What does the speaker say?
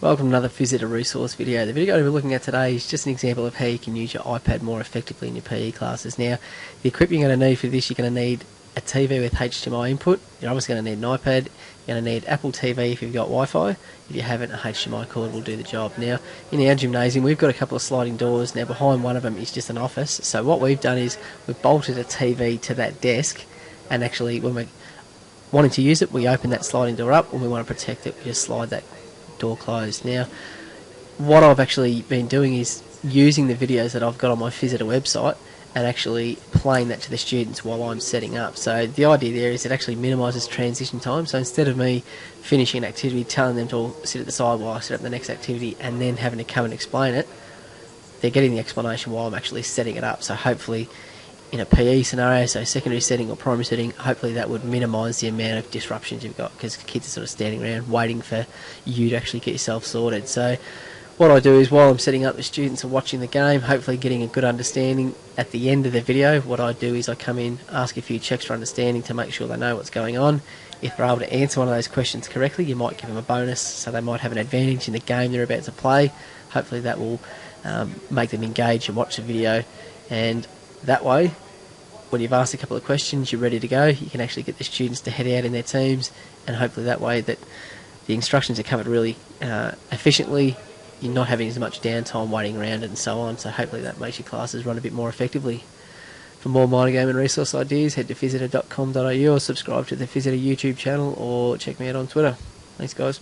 Welcome to another Visitor Resource video. The video we're looking at today is just an example of how you can use your iPad more effectively in your PE classes. Now, the equipment you're going to need for this, you're going to need a TV with HDMI input. You're obviously going to need an iPad. You're going to need Apple TV if you've got Wi-Fi. If you haven't, a HDMI cord will do the job. Now, in our gymnasium, we've got a couple of sliding doors. Now, behind one of them is just an office. So what we've done is we've bolted a TV to that desk, and actually when we're wanting to use it, we open that sliding door up. When we want to protect it, we just slide that door closed. Now, what I've actually been doing is using the videos that I've got on my Visitor website and actually playing that to the students while I'm setting up. So the idea there is it actually minimises transition time. So instead of me finishing an activity, telling them to all sit at the side while I set up the next activity and then having to come and explain it, they're getting the explanation while I'm actually setting it up. So hopefully in a PE scenario, so secondary setting or primary setting, hopefully that would minimise the amount of disruptions you've got, because kids are sort of standing around waiting for you to actually get yourself sorted. So what I do is while I'm setting up, the students are watching the game, hopefully getting a good understanding. At the end of the video, what I do is I come in, ask a few checks for understanding to make sure they know what's going on. If they're able to answer one of those questions correctly, you might give them a bonus, so they might have an advantage in the game they're about to play. Hopefully that will make them engage and watch the video, and that way, when you've asked a couple of questions, you're ready to go. You can actually get the students to head out in their teams, and hopefully that way that the instructions are covered really efficiently. You're not having as much downtime waiting around and so on, so hopefully that makes your classes run a bit more effectively. For more mind game and resource ideas, head to visitor.com.au or subscribe to the Visitor YouTube channel or check me out on Twitter. Thanks guys.